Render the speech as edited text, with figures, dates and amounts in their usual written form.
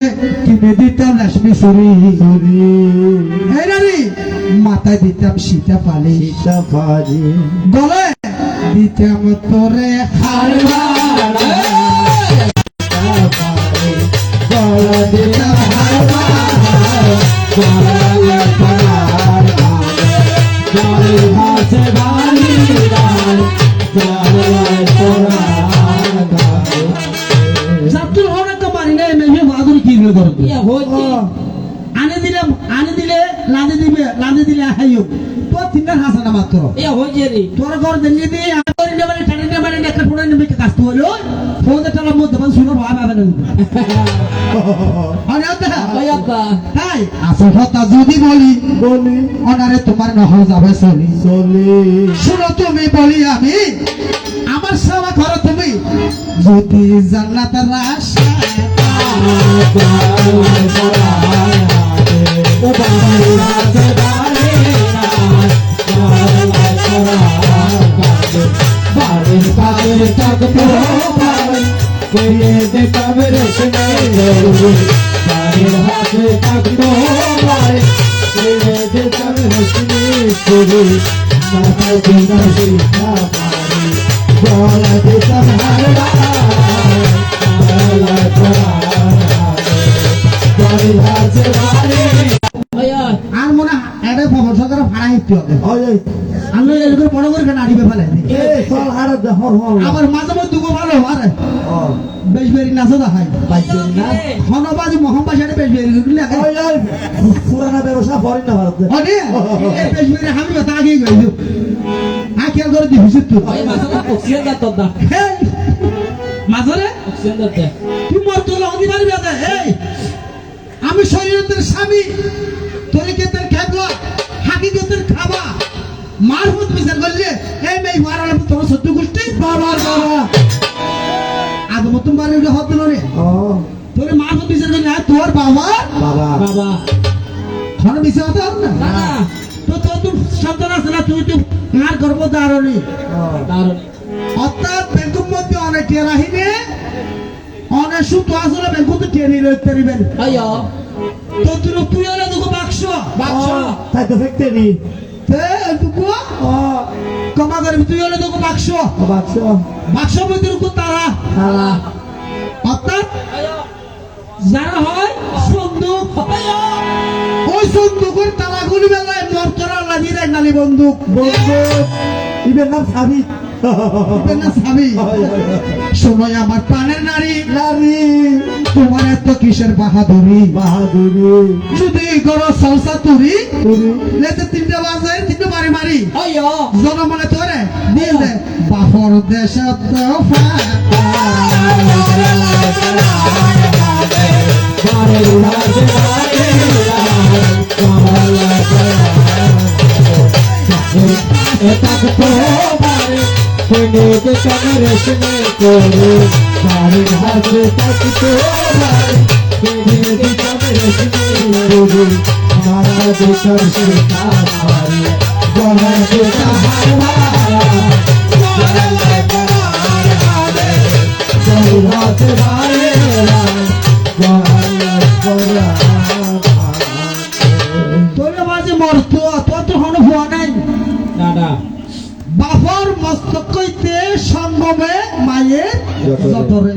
কিনে দিতাম রেশমি চুরি মাথায় দিতাম সীতা ফালি গলে দিতাম তোরে লাদে দিলে হাইও তো তিনটা হাসানা মাত্র তোর ঘর দিল্লি দিয়ে একটা ফোন নেবে কাজ হলো ফোন টাকা মধ্যে শুনো ভাবে তাই আসল কথা যদি বলি অনারে তোমার নহল যাবে চলি শুনো তুমি বলি আমি আমার সেবা করো তুমি যদি জান্নাতের রাস্তা আর মনে এটা খবর সরকার ভাড়া হিতে হবে আমি এরকম বড় করে নাড়িবে ফেলে আবার মাঝে মধ্যে দুগো ভালো আরে বেশ বেরি নাচো দেখাই হনবাজি মোহাম্মদ সাথে বেশ বেরি পুরানা ব্যবসা করেন না ভারতে বেশ বেরি আমি কথা আগেই গেছি আখের করে দিবি তুই মাঝরে তুই মর তোলা হতে পারবি এই আমি শরীরের স্বামী তরিকেতের খাবো হাকিকতের খাবা মারফত বিচার করলে এই মেয়ে মারালে তোর সত্য গোষ্ঠী বাবার বাবা আজ মতন বারে হতে নরে তোর মারফত বিচার করলে তোর বাবা বাবা বাবা ধন বিচার হতে হবে না তো তোর সন্তান আছে না তুই তো আর গর্ব দারণী অর্থাৎ ব্যাংকের মধ্যে অনেক টেরাহিনে অনেক সুখ আসলে ব্যাংকতে টেনে লইতে পারিবেন তো তুই হলে দুটো বাক্স তাই তো ফ্যাক্টরি কমা করবি তুই হলে দুটো বাক্স বাক্স মধ্যে তারা অর্থাৎ যারা হয় সন্দুক ওই সন্দুকের তালাগুলি বেলায় মর্তরা লাগিয়ে দেয় নালি বন্দুক ইবের নাম সাবি সময় আমার প্রাণের নারী তোমার এত কিসের বাহাদুরি যদি গড় সলসা তুরি লেতে তিনটা বাজে তিনটা মারি জনমনে তোরে দিয়ে দে বাপর দেশ তোরে মাঝে মরত তোর তো হন ভুয়া নাই বাপর মস্তক কইতে সঙ্গমে মায়ের যতরে